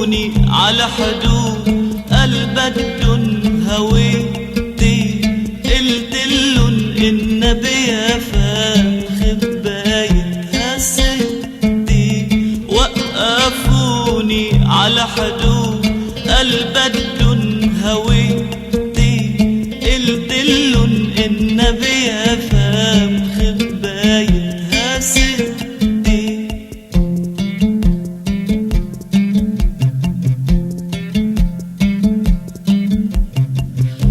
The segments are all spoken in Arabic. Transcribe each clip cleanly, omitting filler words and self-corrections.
وقفوني على حدود البدن هويتي، قلتلن النبي فاهم خبايتها ستي. وقفوني على حدود البدن هويتي، قلتلن النبي فاهم خبايتها ستي.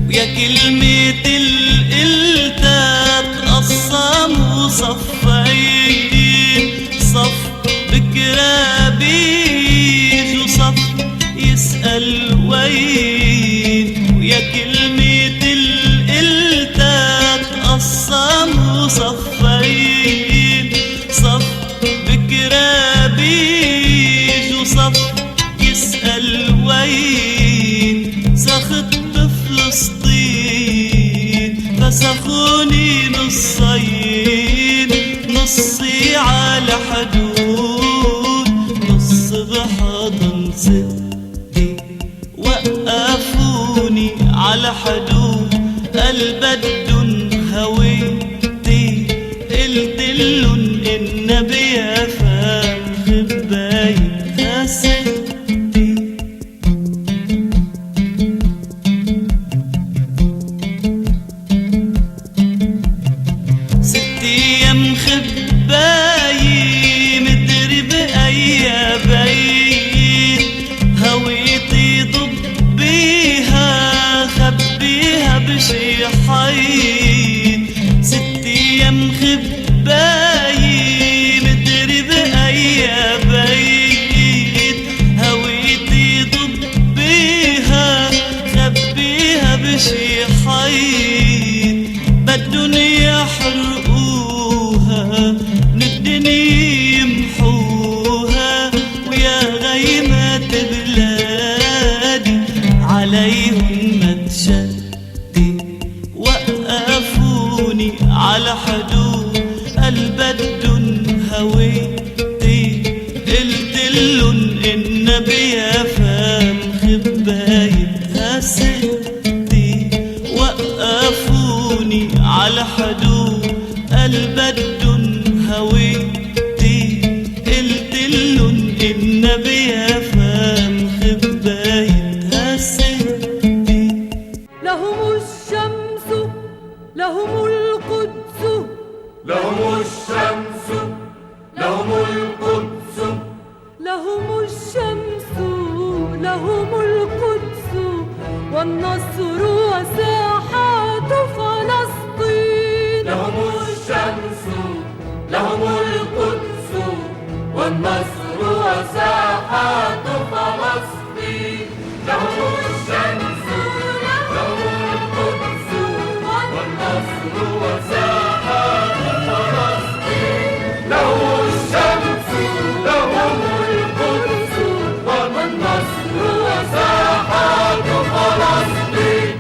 ويا كلمة القلتها تقسموا صفين، صف بكرابيج وصف يسأل وين. ويا كلمة القلتها تقسموا صفين، صف بكرابيج وصف يسأل وين. سخط فلسطين فسخوني نصين، نصي على حدود نص بحضن ستي. وقفوني على حدود البدن هويتي، قلتلن النبي فاهم خبايتها ستي. خبايي مدري بأي بيت، هويتي ضبيها خبيها بشي حيط. 6 أيام خبايي مدري بأي بيت، هويتي ضبيها خبيها بشي حيط. بدن يحرقوها من الدنيا يمحوها، ويا غيمة بلادي عليهم ما تشدي. وقفوني على حدود البدن هويتي، قلتلن النبي فاهم خبايتها ستي. وقفوني على حدود البدن هويتي، قلتلن النبي فاهم خبايتها ستي. لهم الشمس لهم القدس، لهم الشمس لهم القدس، لهم الشمس لهم القدس، والنصر وساحات فلسطين. لهم الشمس لهم القدس، والنصر وساحات فلسطين. لهم الشمس لهم القدس، والنصر وساحات فلسطين. لهم الشمس لهم القدس، والنصر وساحات فلسطين.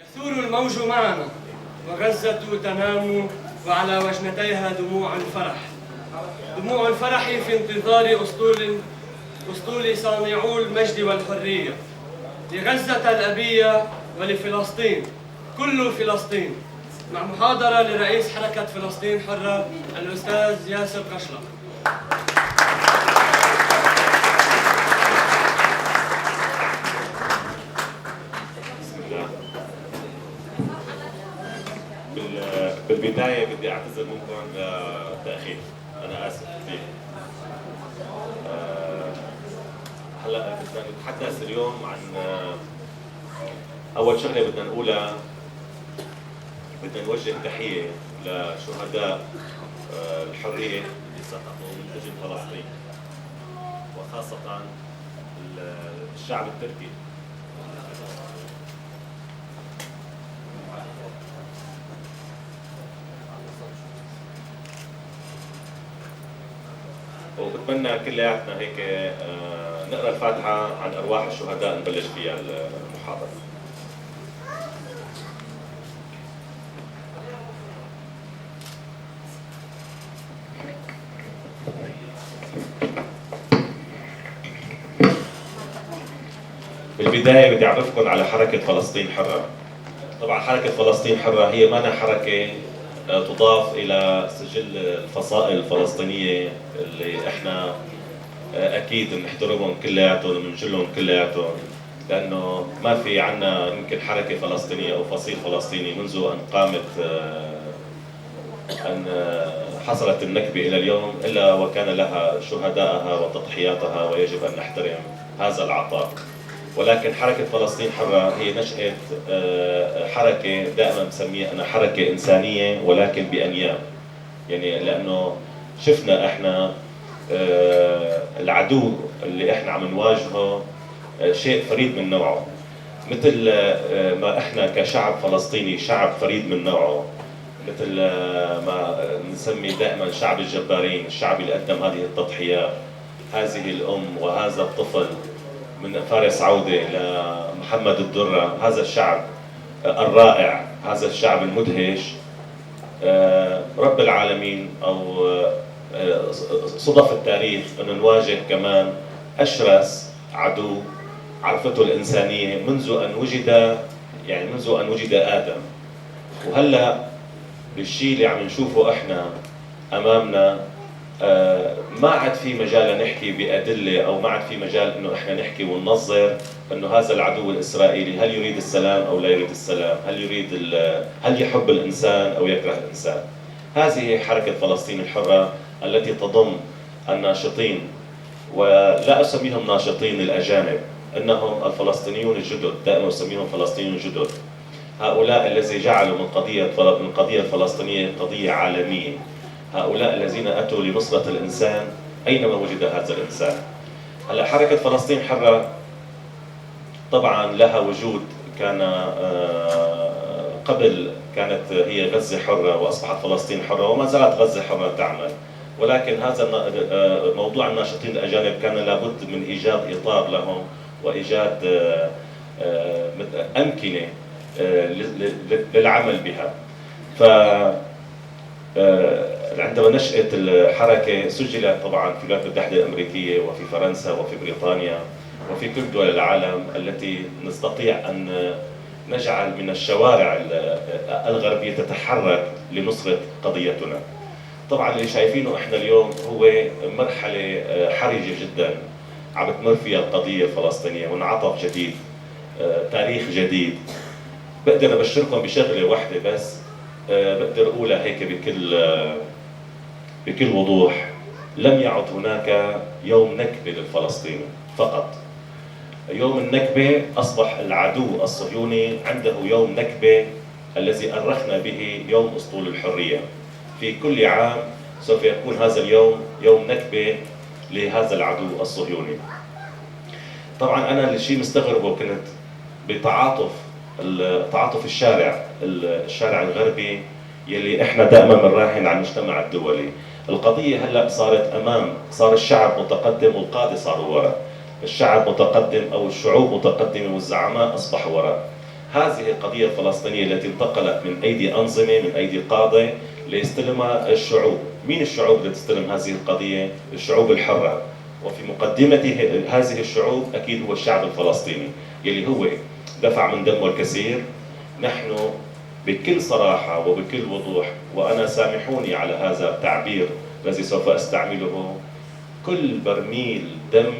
يثور الموج معنا وغزة تنام، وعلى وجنتيها دموع الفرح، دموع الفرح في انتظار أسطول صانعو المجد والحرية، لغزة الأبية ولفلسطين، كل فلسطين. مع محاضرة لرئيس حركة فلسطين حرة الأستاذ ياسر قشلق. بالبداية بدي أعتذر منكم للتأخير، أنا آسف كثير. هلا بدنا نتحدث اليوم عن أول شغلة بدنا نقولها. بدنا نوجه تحية لشهداء الحرية اللي سقطوا من سجن فلسطين، وخاصة الشعب التركي. وبتمنى كلياتنا هيك نقرا الفاتحة عن أرواح الشهداء نبلش فيها المحاضرة. بالبداية بدي أعرفكم على حركة فلسطين حرة. طبعا حركة فلسطين حرة هي ما حركة تضاف إلى سجل الفصائل الفلسطينية اللي إحنا أكيد بنحترمهم كلياتهم وبنجلهم كلياتهم، لأنه ما في عنا يمكن حركة فلسطينية أو فصيل فلسطيني منذ أن قامت أن حصلت النكبة إلى اليوم إلا وكان لها شهدائها وتضحياتها، ويجب أن نحترم هذا العطاء. ولكن حركة فلسطين حرة هي نشأة حركة دائما بسميها أنا حركة إنسانية ولكن بأنياب، يعني لأنه شفنا إحنا العدو اللي إحنا عم نواجهه شيء فريد من نوعه، مثل ما إحنا كشعب فلسطيني شعب فريد من نوعه، مثل ما نسمي دائما شعب الجبارين، الشعب اللي قدم هذه التضحيات، هذه الأم وهذا الطفل من فارس عودة لمحمد الدرة، هذا الشعب الرائع، هذا الشعب المدهش. رب العالمين أو صدف التاريخ أنه نواجه كمان أشرس عدو عرفته الإنسانية منذ أن وجد آدم. وهلأ بالشيء اللي عم نشوفه إحنا أمامنا ما عاد في مجال نحكي بأدلة، أو ما عاد في مجال إنه إحنا نحكي وننظر إنه هذا العدو الإسرائيلي هل يريد السلام أو لا يريد السلام، هل يحب الإنسان أو يكره الإنسان. هذه حركة فلسطين الحرة التي تضم الناشطين، ولا أسميهم ناشطين الأجانب، إنهم الفلسطينيون الجدد، دائما أسميهم فلسطينيون جدد. هؤلاء الذين جعلوا من القضية الفلسطينية قضية عالمية، هؤلاء الذين أتوا لنصرة الإنسان أينما وجد هذا الإنسان. هلا حركة فلسطين حرة طبعا لها وجود، كان قبل كانت هي غزة حرة وأصبحت فلسطين حرة وما زالت غزة حرة تعمل، ولكن هذا موضوع الناشطين الأجانب كان لابد من إيجاد إطار لهم وإيجاد أمكنة للعمل بها. عندما نشأت الحركة سجلت طبعا في الولايات المتحدة الأمريكية وفي فرنسا وفي بريطانيا وفي كل دول العالم التي نستطيع أن نجعل من الشوارع الغربية تتحرك لنصرة قضيتنا. طبعا اللي شايفينه احنا اليوم هو مرحلة حرجة جدا عم تمر فيها القضية الفلسطينية، منعطف جديد، تاريخ جديد. بقدر أبشركم بشغلة واحدة بس، بقدر أقولها هيك بكل وضوح: لم يعد هناك يوم نكبة للفلسطيني فقط. يوم النكبة أصبح العدو الصهيوني عنده يوم نكبة الذي أرخنا به يوم أسطول الحرية. في كل عام سوف يكون هذا اليوم يوم نكبة لهذا العدو الصهيوني. طبعا أنا الشيء مستغربه كنت تعاطف الشارع الغربي يلي احنا دائما بنراهن على المجتمع الدولي. القضية هلا صار الشعب متقدم والقادة صاروا وراء، الشعب متقدم او الشعوب متقدمة والزعماء اصبحوا وراء. هذه القضية الفلسطينية التي انتقلت من ايدي انظمة، من ايدي قادة ليستلمها الشعوب. مين الشعوب اللي تستلم هذه القضية؟ الشعوب الحرة، وفي مقدمة هذه الشعوب اكيد هو الشعب الفلسطيني يلي هو دفع من دمه الكثير. نحن بكل صراحة وبكل وضوح، وأنا سامحوني على هذا التعبير الذي سوف أستعمله، كل برميل دم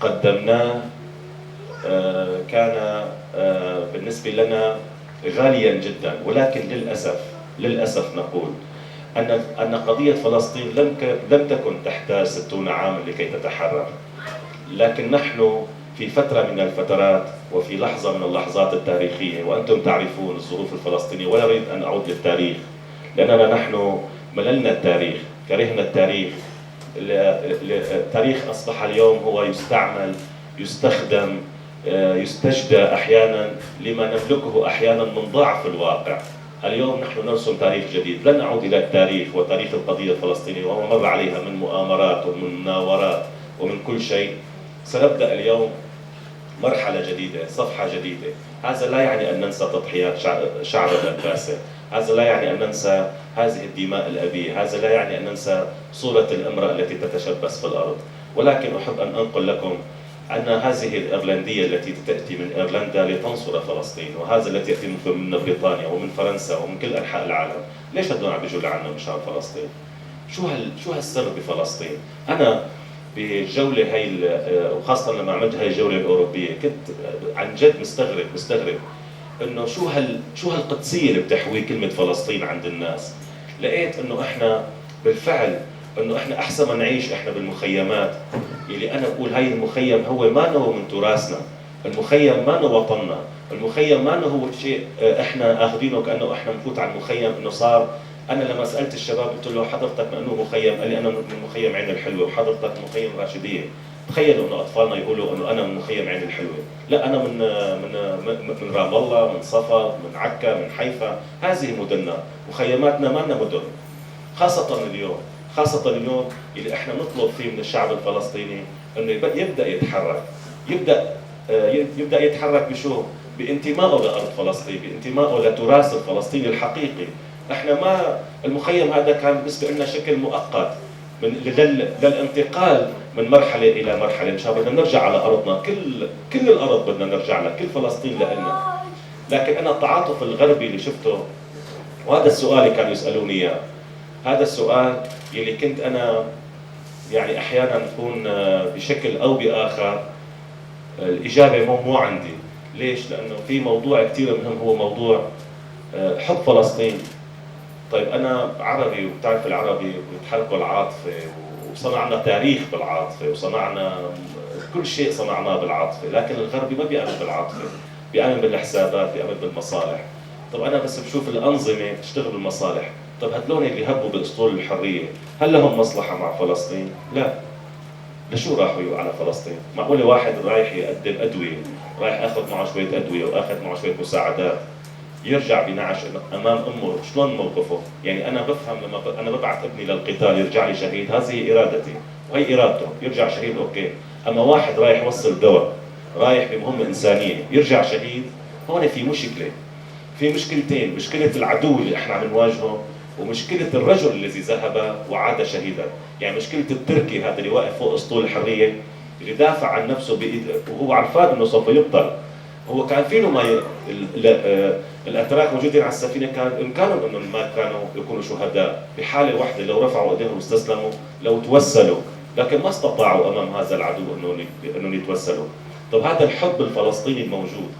قدمناه كان بالنسبة لنا غاليا جدا. ولكن للأسف نقول أن قضية فلسطين لم تكن تحتاج 60 عاما لكي تتحرر، لكن نحن في فترة من الفترات وفي لحظة من اللحظات التاريخية، وأنتم تعرفون الظروف الفلسطينية ولا أريد أن أعود للتاريخ لأننا نحن مللنا التاريخ، كرهنا التاريخ. التاريخ أصبح اليوم هو يستعمل، يستخدم، يستجدى أحيانا لما نملكه أحيانا من ضعف الواقع. اليوم نحن نرسم تاريخ جديد، لن نعود إلى التاريخ وتاريخ القضية الفلسطينية وما مر عليها من مؤامرات ومن مناورات ومن كل شيء. سنبدأ اليوم مرحلة جديدة، صفحة جديدة. هذا لا يعني أن ننسى تضحيات شعبنا الباسل، هذا لا يعني أن ننسى هذه الدماء الأبية، هذا لا يعني أن ننسى صورة الامرأة التي تتشبث في الأرض. ولكن أحب أن أنقل لكم أن هذه الإيرلندية التي تأتي من إيرلندا لتنصر فلسطين، وهذا التي يأتي من بريطانيا ومن فرنسا ومن كل أنحاء العالم، ليش هدول عم بيجوا لعنا مشان فلسطين؟ شو هالسر بفلسطين؟ أنا بالجولة هي وخاصة لما عملت هاي الجولة الأوروبية كنت عن جد مستغرب إنه شو هالقدسية اللي بتحوي كلمة فلسطين عند الناس. لقيت إنه إحنا بالفعل إنه إحنا أحسن ما نعيش إحنا بالمخيمات، اللي أنا بقول هاي المخيم هو ما هو من تراثنا، المخيم ما هو وطننا، المخيم ما هو شيء إحنا آخذينه كأنه إحنا نفوت على المخيم إنه صار. أنا لما سألت الشباب قلت له حضرتك من أنه مخيم؟ قال لي أنا من مخيم عين الحلوة. وحضرتك مخيم راشدية. تخيلوا إنه أطفالنا يقولوا إنه أنا من مخيم عين الحلوة. لا، أنا من رام الله، من صفا، من عكا، من حيفا. هذه مدننا، مخيماتنا ما لنا مدن. خاصة اليوم اللي إحنا نطلب فيه من الشعب الفلسطيني إنه يبدأ يتحرك، يبدأ يتحرك بشو؟ بانتمائه لأرض فلسطين، بانتمائه لتراث الفلسطيني الحقيقي. احنا ما المخيم هذا كان بالنسبه لنا شكل مؤقت للانتقال من مرحله الى مرحله. ان شاء الله بدنا نرجع على ارضنا، كل الارض بدنا نرجع لها، كل فلسطين لنا. لكن انا التعاطف الغربي اللي شفته، وهذا السؤال اللي كانوا يسالوني اياه، هذا السؤال اللي كنت انا يعني احيانا تكون بشكل او باخر الاجابه مو عندي. ليش؟ لانه في موضوع كثير مهم، هو موضوع حب فلسطين. طيب أنا عربي، وبتعرف العربي بيتحركوا العاطفة، وصنعنا تاريخ بالعاطفة، وصنعنا كل شيء صنعناه بالعاطفة. لكن الغربي ما بيأمن بالعاطفة، بيأمن بالحسابات، بيأمن بالمصالح. طب أنا بس بشوف الأنظمة تشتغل بالمصالح. طب هدول اللي هبوا بأسطول الحرية هل لهم مصلحة مع فلسطين؟ لا. لشو راحوا على فلسطين؟ معقولة واحد رايح يقدم أدوية، رايح أخذ معه شوية أدوية وأخذ معه شوية مساعدات، يرجع بنعش امام امه؟ شلون موقفه؟ يعني انا بفهم لما انا ببعث ابني للقتال يرجع لي شهيد، هذه ارادتي وهي ارادته، يرجع شهيد اوكي. اما واحد رايح يوصل دواء، رايح بمهمه انسانيه، يرجع شهيد، هون في مشكله، في مشكلتين: مشكله العدو اللي احنا عم نواجهه، ومشكله الرجل الذي ذهب وعاد شهيدا. يعني مشكله التركي هذا اللي واقف فوق اسطول الحريه، اللي دافع عن نفسه وهو عرفان انه سوف يقتل. هو كان فينه ما الاتراك موجودين على السفينه، كان بامكانهم انهم ما كانوا يكونوا شهداء بحاله واحده، لو رفعوا ايديهم واستسلموا، لو توسلوا، لكن ما استطاعوا امام هذا العدو انهم يتوسلوا. طب هذا الحب الفلسطيني الموجود،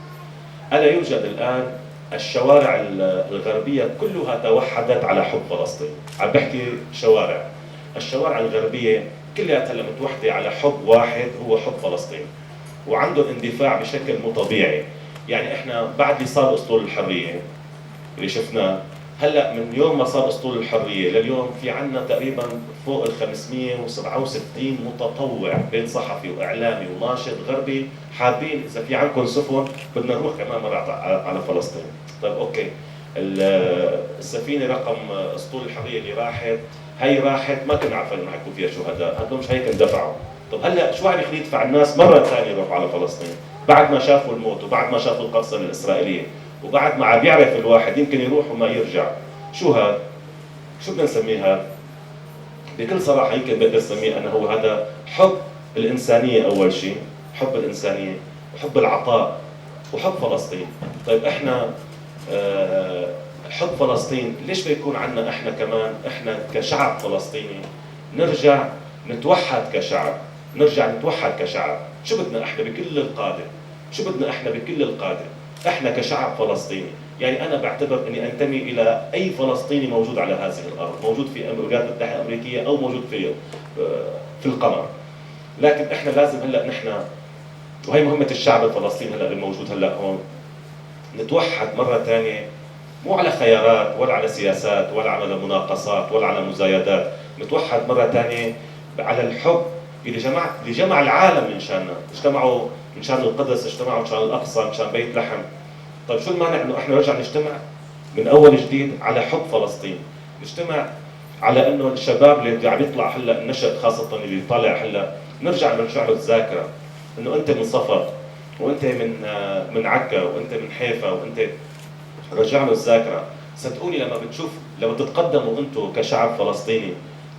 الا يوجد الان الشوارع الغربيه كلها توحدت على حب فلسطين. عم بحكي الشوارع الغربيه كلها هلا متوحده على حب واحد، هو حب فلسطين، وعنده اندفاع بشكل مو طبيعي. يعني احنا بعد اللي صار اسطول الحريه اللي شفناه، هلا من يوم ما صار اسطول الحريه لليوم في عندنا تقريبا فوق ال 567 متطوع بين صحفي واعلامي وناشط غربي حابين اذا في عندكم سفن بدنا نروح كمان مره على فلسطين. طيب اوكي، السفينه رقم اسطول الحريه اللي راحت ما كنا عارفين انه حيكون فيها شهداء، هدول مش هيك اندفعوا. طب هلا شو عم يخلي يدفع الناس مره ثانيه يروحوا على فلسطين بعد ما شافوا الموت، وبعد ما شافوا القصه الاسرائيليه، وبعد ما عم يعرف الواحد يمكن يروح وما يرجع؟ شو هذا؟ شو بدنا نسميها؟ بكل صراحه يمكن بقدر اسميه انا هو هذا حب الانسانيه. اول شيء حب الانسانيه، وحب العطاء، وحب فلسطين. طيب احنا حب فلسطين ليش بيكون عندنا احنا كمان، احنا كشعب فلسطيني نرجع نتوحد كشعب؟ شو بدنا احنا بكل القادة؟ احنا كشعب فلسطيني، يعني انا بعتبر اني انتمي الى اي فلسطيني موجود على هذه الارض، موجود في الولايات المتحدة الامريكية او موجود في القمر. لكن احنا لازم هلا نحن، وهي مهمة الشعب الفلسطيني هلا الموجود هلا هون، نتوحد مرة ثانية، مو على خيارات ولا على سياسات ولا على مناقصات ولا على مزايدات، نتوحد مرة ثانية على الحب اللي جمع العالم من شاننا. اجتمعوا من شان القدس، اجتمعوا من شان الاقصى، من شان بيت لحم. طيب شو المانع انه احنا نرجع نجتمع من اول جديد على حب فلسطين؟ نجتمع على انه الشباب اللي عم يطلع هلا، النشء خاصه اللي طالع هلا، نرجع له الذاكره انه انت من صفر، وانت من عكا، وانت من حيفا، وانت رجع له الذاكره. صدقوني لما تتقدموا انتم كشعب فلسطيني،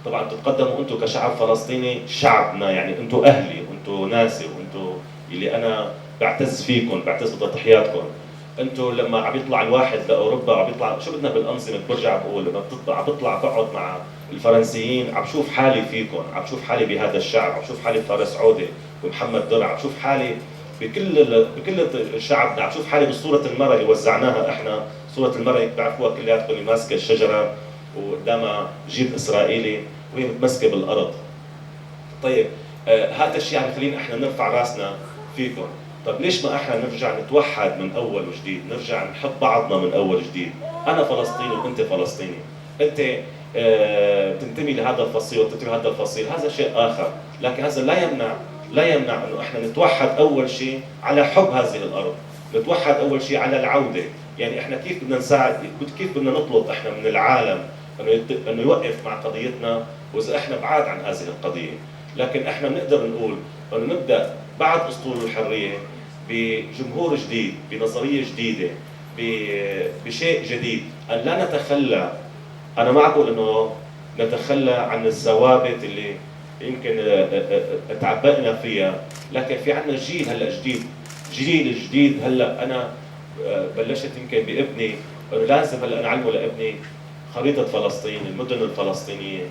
طبعا تتقدموا انتم كشعب فلسطيني، شعبنا يعني انتم اهلي وانتم ناسي وانتم اللي انا بعتز فيكم، بعتز بتضحياتكم. انتم لما عم يطلع الواحد لاوروبا، عم يطلع شو بدنا بالانظمه، برجع بقول لما عم بطلع بقعد مع الفرنسيين، عم شوف حالي فيكم، عم شوف حالي بهذا الشعب، عم شوف حالي بفارس عوده ومحمد درع، عم شوف حالي بكل شعبنا، عم شوف حالي بصوره المراه اللي وزعناها احنا، صوره المراه اللي بتعرفوها كلياتكم اللي ماسكه الشجره وقدامها جيب اسرائيلي وهي متمسكه بالارض. طيب هذا الشيء عم يخلينا احنا نرفع راسنا فيكم. طب ليش ما احنا نرجع نتوحد من اول وجديد، نرجع نحب بعضنا من اول وجديد؟ انا فلسطيني وانت فلسطيني، انت بتنتمي لهذا الفصيل وتنتمي لهذا الفصيل، هذا شيء اخر، لكن هذا لا يمنع انه احنا نتوحد اول شيء على حب هذه الارض، نتوحد اول شيء على العوده. يعني احنا كيف بدنا نساعد، كيف بدنا نطلب احنا من العالم انه يوقف مع قضيتنا واذا احنا بعاد عن هذه القضيه؟ لكن احنا بنقدر نقول انه نبدا بعد اسطول الحريه بجمهور جديد، بنظريه جديده، بشيء جديد، ان لا نتخلى. انا ما بقول انه نتخلى عن الثوابت اللي يمكن تعبأنا فيها، لكن في عندنا جيل هلا جديد هلا. انا بلشت يمكن بابني انه لازم هلا نعلمه لابني خريطه فلسطين، المدن الفلسطينيه،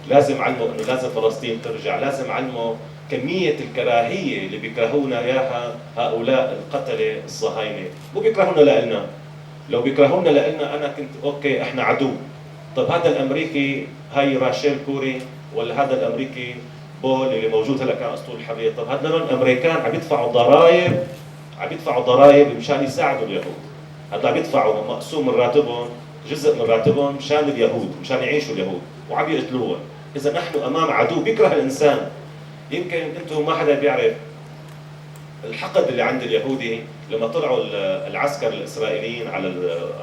لازم اعلمه انه لازم فلسطين ترجع، لازم اعلمه كميه الكراهيه اللي بيكرهونا اياها هؤلاء القتله الصهاينه، مو بيكرهونا لنا. لو بيكرهونا لنا انا كنت اوكي احنا عدو. طب هذا الامريكي هاي راشيل كوري ولا هذا الامريكي بول اللي موجود هلا كان اسطول الحريه، طب هذول الامريكان عم يدفعوا ضرائب مشان يساعدوا اليهود، هذا عم يدفعوا مقسوم من راتبهم، جزء من راتبهم مشان اليهود، مشان يعيشوا اليهود وعم يقتلوهم. اذا نحن امام عدو بيكره الانسان. يمكن انتم ما حدا بيعرف الحقد اللي عند اليهودي لما طلعوا العسكر الاسرائيليين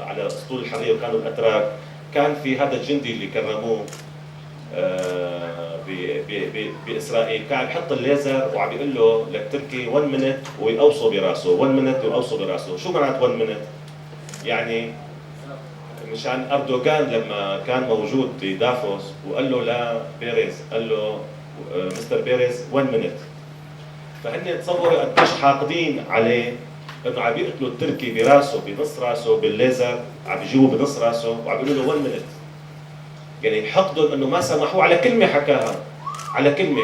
على اسطول الحريه وكانوا الاتراك، كان في هذا الجندي اللي كرموه باسرائيل، كان بحط الليزر وعم بيقول له للتركي 1 مينت ويقوصوا براسه، 1 مينت ويقوصوا براسه. شو معنات 1 مينت؟ يعني مشان اردوغان لما كان موجود بدافوس وقال له لبيريز، قال له مستر بيريز 1 مينت، فهن تصوروا قديش حاقدين عليه انه عم يقتلوا التركي براسه، بنص راسه بالليزر، عم يجيبوا بنص راسه وعم بيقولوا له 1 مينت. يعني حقدهم انه ما سمحوا على كلمه حكاها، على كلمه.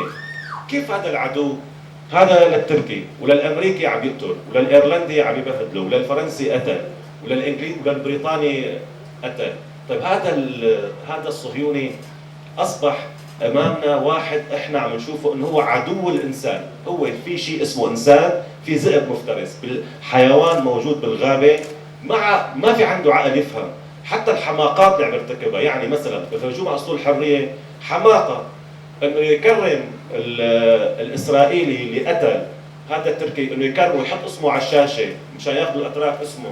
كيف هذا العدو؟ هذا للتركي وللامريكي عم يقتل، وللايرلندي عم يبهدلوا، وللفرنسي قتل، وللانجليزي وللبريطاني قتل. طيب هذا الصهيوني اصبح امامنا واحد احنا عم نشوفه انه هو عدو الانسان. هو في شيء اسمه انسان، في ذئب مفترس، حيوان موجود بالغابه ما في عنده عقل يفهم. حتى الحماقات اللي عم يرتكبها، يعني مثلا بالهجوم على اسطول الحريه حماقه انه يكرم الاسرائيلي اللي قتل هذا التركي، انه يكرمه ويحط اسمه على الشاشه مشان ياخذوا الاتراك اسمه.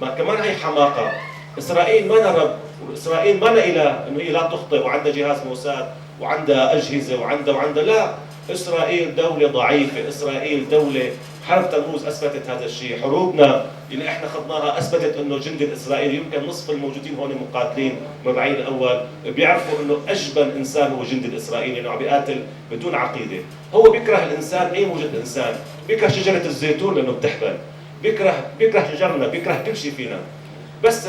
ما كمان هي حماقه. اسرائيل ما رب، واسرائيل ما اله انه هي لا تخطئ وعندها جهاز موساد وعندها اجهزه وعندها لا. اسرائيل دوله ضعيفه، اسرائيل دوله حرب تموز اثبتت هذا الشيء، حروبنا اللي احنا خضناها اثبتت انه الجندي الاسرائيلي يمكن نصف الموجودين هون مقاتلين بالرعيل الاول بيعرفوا انه اجبن انسان هو الجندي الاسرائيلي، انه عم بيقاتل بدون عقيده. هو بيكره الانسان، اي موجود انسان، بيكره شجره الزيتون لانه بتحبل، بيكره شجرنا، بيكره كل شيء فينا. بس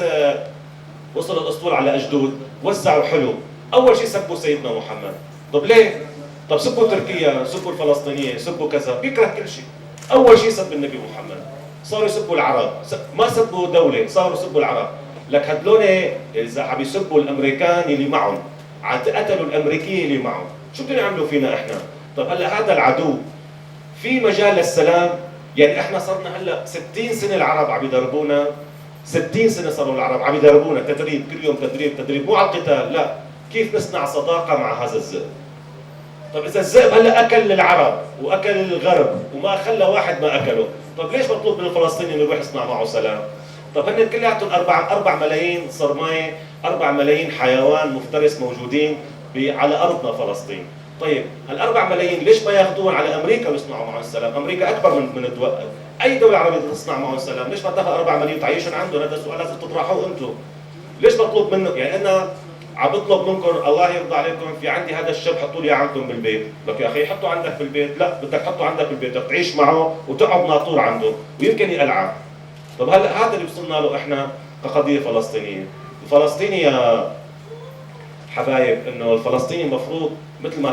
وصل الاسطول على اجدود، وزعوا حلو. اول شيء سبوا سيدنا محمد. طب ليه؟ طب سبوا تركيا، سبوا الفلسطينيين، سبوا كذا، بيكره كل شيء. اول شيء سب النبي محمد، صاروا يسبوا العرب، ما سبوا دوله، صاروا يسبوا العرب. لك هدول اذا عم يسبوا الامريكان اللي معهم، قتلوا الامريكيه اللي معهم، شو بدهم يعملوا فينا احنا؟ طب هلا هذا العدو في مجال للسلام. يعني احنا صرنا هلا 60 سنه العرب عم يدربونا، 60 سنه صاروا العرب عم يدربونا تدريب، كل يوم تدريب، مو على القتال، لا، كيف نصنع صداقه مع هذا الذئب. طب اذا الذئب هلا اكل العرب واكل الغرب وما خلى واحد ما اكله، طب ليش مطلوب من الفلسطيني انه يروح يصنع معه سلام؟ طب هن كلياتهم 4 ملايين صرمايه، 4 ملايين حيوان مفترس موجودين على ارضنا فلسطين. طيب هال4 ملايين ليش ما ياخذوهم على امريكا ويصنعوا معهم السلام؟ امريكا اكبر من الدول، اي دوله عربيه تصنع معهم السلام، ليش ما تاخذ 4 ملايين تعيشهم عندهم؟ هذا السؤال لازم تطرحوه انتم. ليش مطلوب منه؟ يعني عم بطلب منكم الله يرضى عليكم، في عندي هذا الشاب حطوا لي عندكم بالبيت. لك يا اخي حطه عندك بالبيت، لا بدك تحطه عندك بالبيت، بدك تعيش معه وتقعد ناطور عنده ويمكن يقلعك. طب هلا هذا اللي وصلنا له احنا كقضيه فلسطينيه. الفلسطيني يا حبايب انه الفلسطيني المفروض مثل ما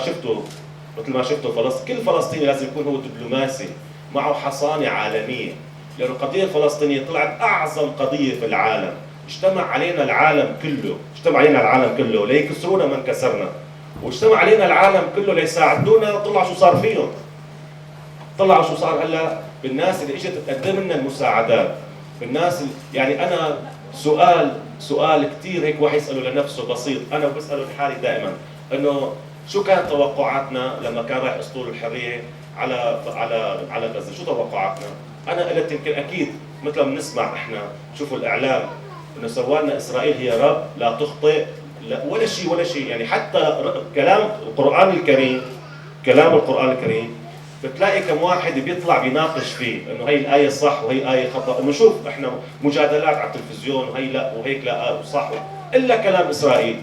شفتوا كل فلسطيني لازم يكون هو دبلوماسي معه حصانه عالميه، لانه القضيه الفلسطينيه طلعت اعظم قضيه في العالم، اجتمع علينا العالم كله ليكسرونا ما انكسرنا، واجتمع علينا العالم كله ليساعدونا. طلع شو صار فيهم، طلعوا شو صار هلا بالناس اللي اجت تقدم لنا المساعدات، بالناس يعني انا سؤال كثير هيك واحد يساله لنفسه بسيط، انا بساله لحالي دائما، انه شو كانت توقعاتنا لما كان رايح اسطول الحريه على غزه؟ شو توقعاتنا؟ انا قلت يمكن اكيد مثل ما بنسمع احنا، شوفوا الاعلام انه سوالنا اسرائيل هي رب لا تخطئ، لا ولا شيء، يعني حتى كلام القرآن الكريم بتلاقي كم واحد بيطلع بيناقش فيه انه هي الايه صح وهي ايه خطا، انه شوف احنا مجادلات على التلفزيون وهي لا وهيك لا وصح، الا كلام اسرائيل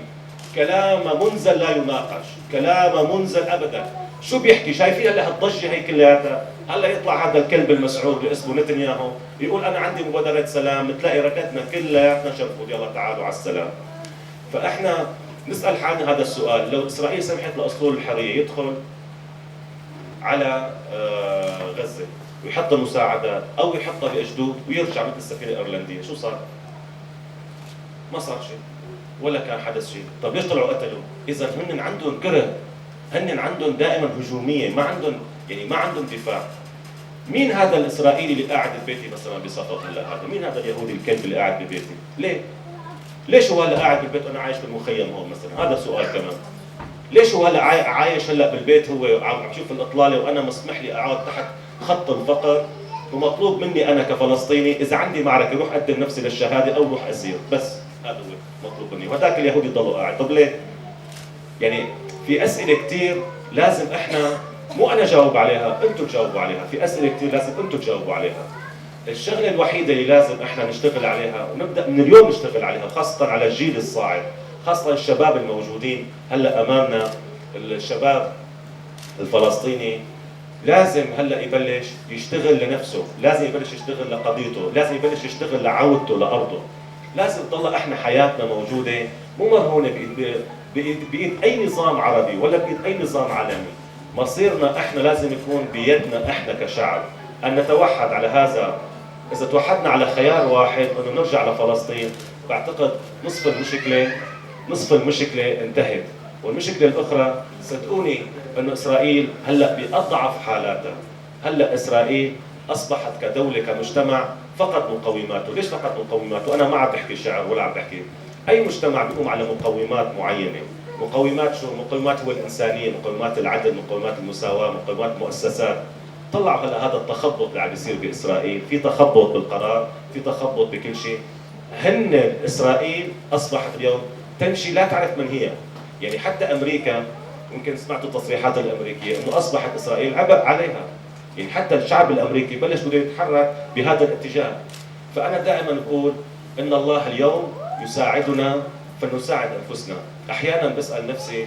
كلام منزل لا يناقش، كلام منزل ابدا. شو بيحكي؟ شايفين هلا هالضجه هي كلياتها، هلا يطلع هذا الكلب المسعود اللي اسمه نتنياهو يقول انا عندي مبادره سلام، تلاقي ركضنا كلياتنا شرفوا يلا تعالوا على السلام. فاحنا نسال حالنا هذا السؤال، لو اسرائيل سمحت لاسطول الحريه يدخل على غزه ويحط مساعدات او يحطها باجدود ويرجع مثل السفينه الايرلنديه، شو صار؟ ما صار شيء ولا كان حدث شيء. طب ليش طلعوا قتلوا؟ اذا هن عندهم كره، هن عندهم دائما هجوميه، ما عندهم دفاع. مين هذا الاسرائيلي اللي قاعد ببيتي مثلا بصفط هلا هذا؟ مين هذا اليهودي الكلب اللي قاعد ببيتي؟ ليه؟ ليش هو هلا قاعد بالبيت وانا عايش بالمخيم هون مثلا؟ هذا سؤال كمان. ليش هو هلا عايش هلا بالبيت هو عم بشوف الاطلاله وانا مسمح لي اقعد تحت خط الفقر، ومطلوب مني انا كفلسطيني اذا عندي معركه روح اقدم نفسي للشهاده او روح اسير، بس هذا هو مطلوب مني، وهذاك اليهودي ضله قاعد. طب ليه؟ يعني في اسئله كثير لازم احنا مو انا جاوب عليها، انتم تجاوبوا عليها، في اسئله كثير لازم انتم تجاوبوا عليها. الشغله الوحيده اللي لازم احنا نشتغل عليها ونبدا من اليوم نشتغل عليها، خاصه على الجيل الصاعد، خاصه الشباب الموجودين هلا امامنا، الشباب الفلسطيني لازم هلا يبلش يشتغل لنفسه، لازم يبلش يشتغل لقضيته، لازم يبلش يشتغل لعودته لارضه، لازم تضل احنا حياتنا موجوده مو مرهونه بإيد اي نظام عربي ولا بإيد اي نظام عالمي. مصيرنا احنا لازم يكون بيدنا احنا كشعب ان نتوحد على هذا. اذا توحدنا على خيار واحد انه نرجع لفلسطين، بعتقد نصف المشكله انتهت، والمشكله الاخرى صدقوني انه اسرائيل هلا باضعف حالاتها. هلا اسرائيل اصبحت كدوله كمجتمع فقط مقوماته، ليش فقط مقوماته؟ انا ما عم بحكي شعر ولا عم بحكي، اي مجتمع بيقوم على مقومات معينه، مقومات شو؟ مقومات هو الانسانيه، مقومات العدل، مقومات المساواه، مقومات المؤسسات. طلعوا هلا هذا التخبط اللي عم بيصير باسرائيل، في تخبط بالقرار، في تخبط بكل شيء. هن اسرائيل اصبحت اليوم تمشي لا تعرف من هي، يعني حتى امريكا يمكن سمعتوا التصريحات الامريكيه انه اصبحت اسرائيل عبء عليها، يعني حتى الشعب الامريكي بلش بده يتحرك بهذا الاتجاه. فانا دائما بقول ان الله اليوم يساعدنا فلنساعد انفسنا. احيانا بسال نفسي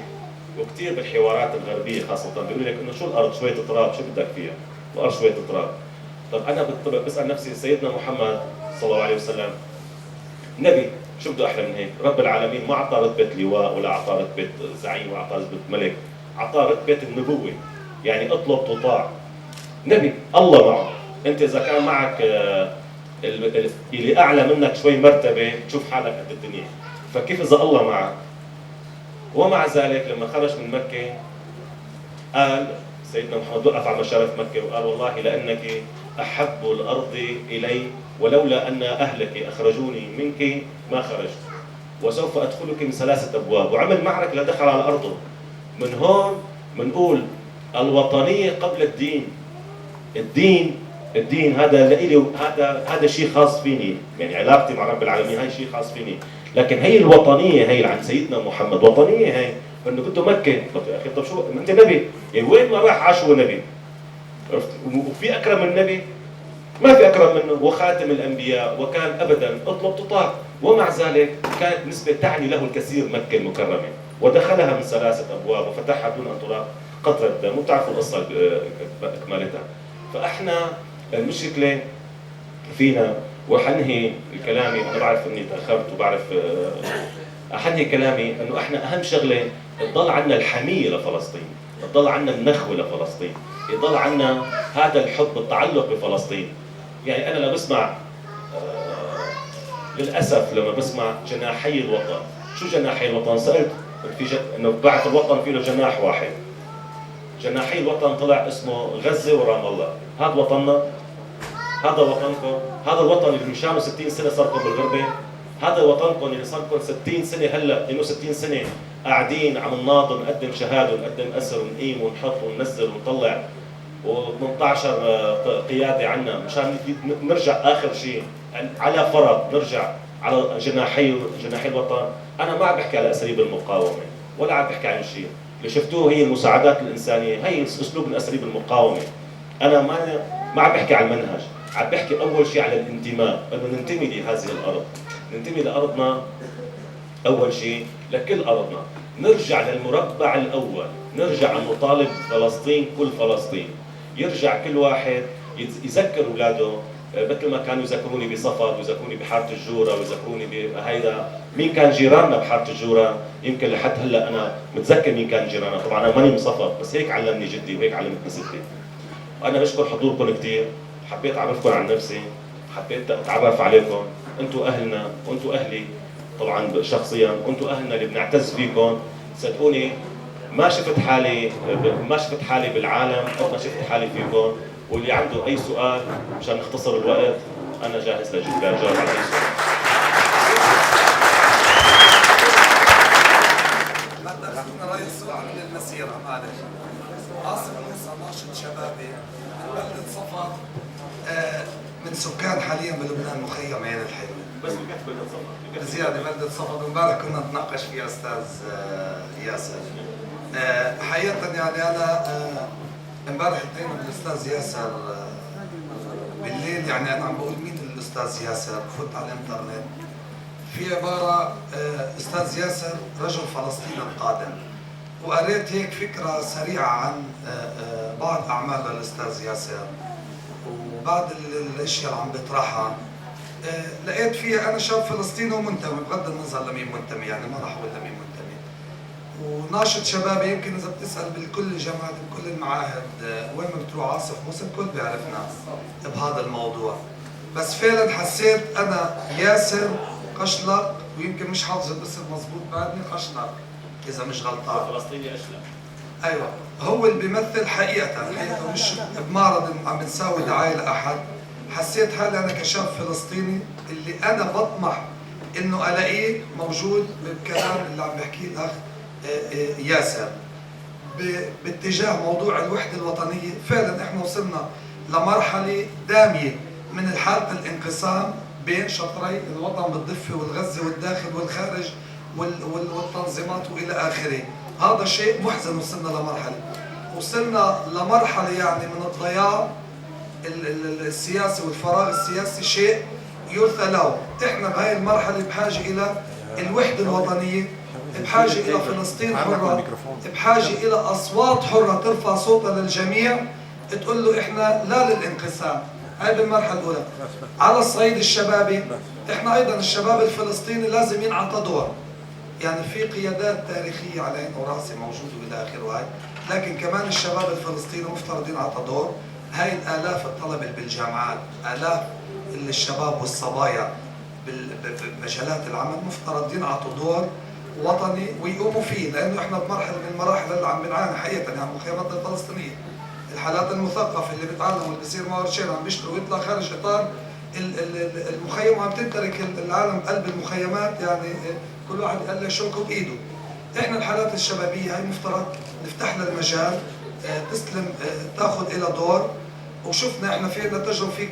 وكثير بالحوارات الغربيه خاصه بيقولوا لك انه شو الارض شويه تراب، شو بدك فيها؟ الارض شويه تراب. طب انا بسال نفسي سيدنا محمد صلى الله عليه وسلم نبي، شو بده احلى من هيك؟ رب العالمين ما اعطى رتبه لواء ولا اعطى رتبه زعيم ولا اعطى رتبه ملك، اعطى رتبه النبوه، يعني اطلب تطاع. نبي الله معه، انت اذا كان معك اللي اعلى منك شوي مرتبه تشوف حالك قد الدنيا، فكيف اذا الله معك؟ ومع ذلك لما خرج من مكه قال سيدنا محمد وقف على مشارف مكه وقال والله لانك احب الارض الي ولولا ان اهلك اخرجوني منك ما خرجت، وسوف ادخلك من 3 ابواب، وعمل معركه لدخل على ارضه. من هون بنقول الوطنيه قبل الدين. الدين هذا لإلي، هذا شيء خاص فيني، يعني علاقتي مع رب العالمين هاي شيء خاص فيني، لكن هي الوطنيه هي عند سيدنا محمد، وطنيه هي انه بده مكه. طب يا اخي طب شو انت نبي؟ يعني وين ما راح عاش هو نبي. عرفت؟ وفي اكرم من النبي؟ ما في أكرم منه، وخاتم الأنبياء، وكان أبدا اطلب تطاع، ومع ذلك كانت نسبة تعني له الكثير مكة المكرمة، ودخلها من 3 أبواب وفتحها دون أن تراق قطرة دم، وبتعرفوا القصة إكمالتها. فإحنا المشكلة فينا، وحنهي كلامي، أنا بعرف إني تأخرت وبعرف أحنهي كلامي إنه إحنا أهم شغلة تضل عنا الحمية لفلسطين، تضل عنا النخوة لفلسطين، يضل عنا هذا الحب التعلق بفلسطين. يعني أنا لما بسمع للأسف لما بسمع جناحي الوطن، شو جناحي الوطن؟ سألت إنه بعد الوطن فيه له جناح واحد. جناحي الوطن طلع اسمه غزة ورام الله. هذا وطننا؟ هذا وطنكم؟ هذا الوطن اللي مشانه 60 سنة صاركم بالغربة؟ هذا وطنكم اللي صار لكم 60 سنة هلا، انه 60 سنة قاعدين عم نناضل، نقدم شهادة ونقدم أسر ونقيم ونحط وننزل ونطلع، و18 قيادة عنا مشان نرجع آخر شيء على فرض نرجع على جناحي الوطن. أنا ما عم بحكي على أساليب المقاومة ولا عم بحكي عن شيء، اللي شفتوه هي المساعدات الإنسانية، هي أسلوب من أساليب المقاومة. أنا ما عم بحكي على المنهج، عم بحكي أول شيء على الانتماء، إنه ننتمي لهذه الأرض، ننتمي لأرضنا أول شيء، لكل أرضنا، نرجع للمربع الأول، نرجع أن نطالب فلسطين، كل فلسطين، يرجع كل واحد يذكر أولاده مثل ما كانوا يذكروني بصفد ويذكروني بحارة الجورة ويذكروني بهيدا. مين كان جيراننا بحارة الجورة؟ يمكن لحد هلا أنا متذكر مين كان جيراننا، طبعا أنا ماني من صفد بس هيك علمني جدي وهيك علمتني ستي. وأنا بشكر حضوركم كثير، حبيت أعرفكم عن نفسي، حبيت أتعرف عليكم، أنتم أهلنا وأنتم أهلي طبعا شخصيا، وأنتم أهلنا اللي بنعتز فيكم. صدقوني ما شفت حالي بالعالم قد ما شفت حالي فيكم. واللي عنده أي سؤال مشان نختصر الوقت أنا جاهز لأجاوب على أي سؤال. أخذنا رأي السؤال من المسيرة، معلش. عاصم موسى ناشط شبابي من بلدة صفد، من سكان حاليا بلبنان مخيم عين الحلوة. بس بكتب بلدة صفد. بزيادة بلدة صفد، وامبارح كنا نتناقش فيها أستاذ ياسر. حقيقة يعني أنا امبارح التقينا بالاستاذ ياسر بالليل، يعني انا عم بقول مين الاستاذ ياسر، فوت على الانترنت في عباره استاذ ياسر رجل فلسطيني قادم، وقريت هيك فكره سريعه عن بعض اعمال الاستاذ ياسر وبعض الاشياء اللي عم بيطرحها، لقيت فيها انا شاب فلسطيني ومنتمي بغض النظر لمين منتمي، يعني ما راح اقول لمين منتمي، وناشط شبابي. يمكن اذا بتسال بكل الجامعات بكل المعاهد وين ما بتروح عاصف موسى الكل بيعرفنا بهذا الموضوع. بس فعلا حسيت انا ياسر قشلق، ويمكن مش حافظ الاسم مضبوط بعدني، قشلق اذا مش غلطان، فلسطيني اشلق. ايوه هو اللي بيمثل حقيقه مش بمعرض عم بنساوي دعايه لاحد. حسيت حالي انا كشاب فلسطيني اللي انا بطمح انه الاقيه موجود بالكلام اللي عم بحكيه الاخ ياسر باتجاه موضوع الوحدة الوطنية. فعلا احنا وصلنا لمرحلة دامية من حالة الانقسام بين شطري الوطن بالضفة والغزة والداخل والخارج والتنظيمات والى اخره. هذا شيء محزن، وصلنا لمرحلة يعني من الضياع السياسي والفراغ السياسي، شيء يرثى له. احنا بهاي المرحلة بحاجة الى الوحدة الوطنية، بحاجة إلى فلسطين حرة، بحاجة إلى أصوات حرة ترفع صوتها للجميع تقول له إحنا لا للانقسام. هاي بالمرحلة الأولى. على الصعيد الشبابي إحنا أيضا الشباب الفلسطيني لازم ينعطى دور، يعني في قيادات تاريخية على عين وراسي موجودة وإلى آخره هاي، لكن كمان الشباب الفلسطيني مفترض ينعطى دور. هاي الآلاف الطلبة بالجامعات، آلاف الشباب والصبايا بمجالات العمل مفترض ينعطوا دور وطني ويقوموا فيه، لانه احنا بمرحله من المراحل اللي عم بنعاني حقيقه يعني المخيمات الفلسطينيه. الحالات المثقفه اللي بتعلم واللي بيصير معه شيء عم بيشتغل ويطلع خارج اطار المخيم وعم تنترك العالم قلب المخيمات، يعني كل واحد قال له شوكه بايده. احنا الحالات الشبابيه هاي مفترض نفتح لها المجال تسلم تاخذ الى دور، وشفنا احنا في عندنا تجربه في